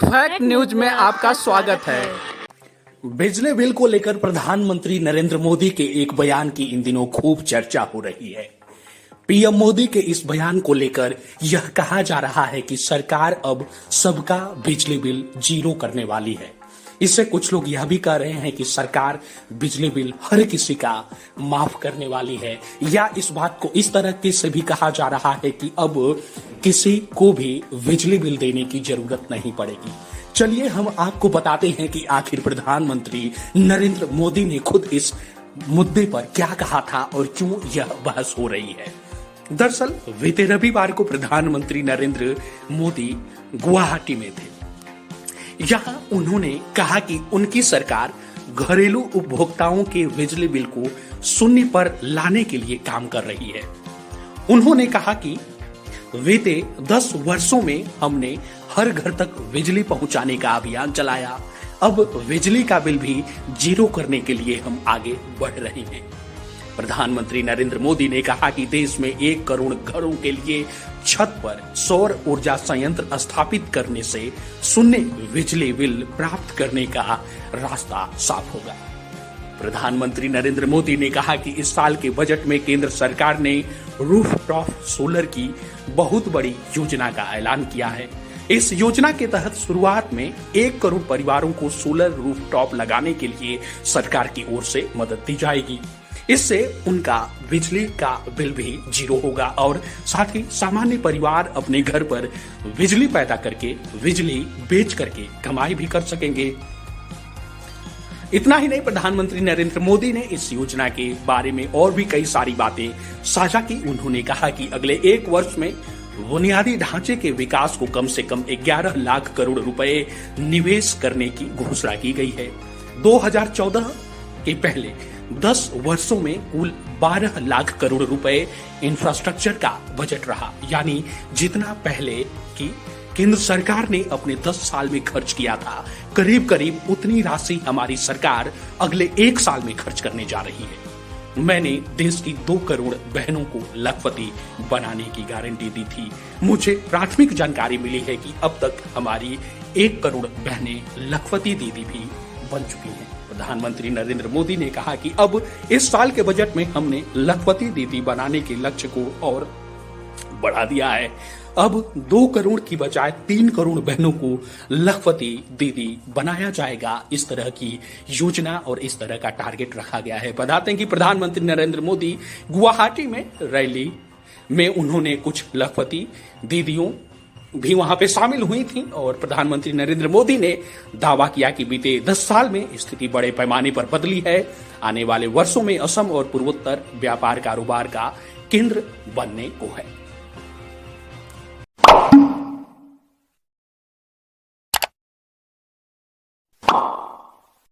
Fact news में आपका स्वागत है। बिजली बिल को लेकर प्रधानमंत्री नरेंद्र मोदी के एक बयान की इन दिनों खूब चर्चा हो रही है। पीएम मोदी के इस बयान को लेकर यह कहा जा रहा है कि सरकार अब सबका बिजली बिल जीरो करने वाली है। इससे कुछ लोग यह भी कह रहे हैं कि सरकार बिजली बिल हर किसी का माफ करने वाली है, या इस बात को इस तरह से भी कहा जा रहा है कि अब किसी को भी बिजली बिल देने की जरूरत नहीं पड़ेगी। चलिए हम आपको बताते हैं कि आखिर प्रधानमंत्री नरेंद्र मोदी ने खुद इस मुद्दे पर क्या कहा था और क्यों यह बहस हो रही है। दरअसल बीते रविवार को प्रधानमंत्री नरेंद्र मोदी गुवाहाटी में थे। यहां उन्होंने कहा कि उनकी सरकार घरेलू उपभोक्ताओं के बिजली बिल को शून्य पर लाने के लिए काम कर रही है। उन्होंने कहा कि बीते 10 वर्षों में हमने हर घर तक बिजली पहुंचाने का अभियान चलाया। अब बिजली का बिल भी जीरो करने के लिए हम आगे बढ़ रहे हैं। प्रधानमंत्री नरेंद्र मोदी ने कहा कि देश में 1 करोड़ घरों के लिए छत पर सौर ऊर्जा संयंत्र स्थापित करने से शून्य बिजली बिल प्राप्त करने का रास्ता साफ होगा। प्रधानमंत्री नरेंद्र मोदी ने कहा कि इस साल के बजट में केंद्र सरकार ने रूफटॉप सोलर की बहुत बड़ी योजना का ऐलान किया है। इस योजना के तहत शुरुआत में 1 करोड़ परिवारों को सोलर रूफटॉप लगाने के लिए सरकार की ओर से मदद दी जाएगी। इससे उनका बिजली का बिल भी जीरो होगा और साथ ही सामान्य परिवार अपने घर पर बिजली पैदा करके बिजली बेच करके कमाई भी कर सकेंगे। इतना ही नहीं, प्रधानमंत्री नरेंद्र मोदी ने इस योजना के बारे में और भी कई सारी बातें साझा की। उन्होंने कहा कि अगले 1 वर्ष में बुनियादी ढांचे के विकास को कम से कम 11 लाख करोड़ रुपए निवेश करने की घोषणा की गई है। 2014 के पहले 10 वर्षों में कुल 12 लाख करोड़ रुपए इंफ्रास्ट्रक्चर का बजट रहा, यानी जितना पहले की केंद्र सरकार ने अपने 10 साल में खर्च किया था, करीब करीब उतनी राशि हमारी सरकार अगले 1 साल में खर्च करने जा रही है। मैंने देश की 2 करोड़ बहनों को लखपति बनाने की गारंटी दी थी। मुझे प्राथमिक जानकारी मिली है कि अब तक हमारी 1 करोड़ बहनें लखपति दीदी भी बन चुकी हैं। प्रधानमंत्री नरेंद्र मोदी ने कहा कि अब इस साल के बजट में हमने लखपति दीदी बनाने के लक्ष्य को और बढ़ा दिया है। अब 2 करोड़ की बजाय 3 करोड़ बहनों को लखपति दीदी बनाया जाएगा। इस तरह की योजना और इस तरह का टारगेट रखा गया है। बताते हैं कि प्रधानमंत्री नरेंद्र मोदी गुवाहाटी में रैली में उन्होंने कुछ लखपति दीदियों भी वहां पे शामिल हुई थी और प्रधानमंत्री नरेंद्र मोदी ने दावा किया कि बीते 10 साल में स्थिति बड़े पैमाने पर बदली है। आने वाले वर्षों में असम और पूर्वोत्तर व्यापार कारोबार का केंद्र बनने को है।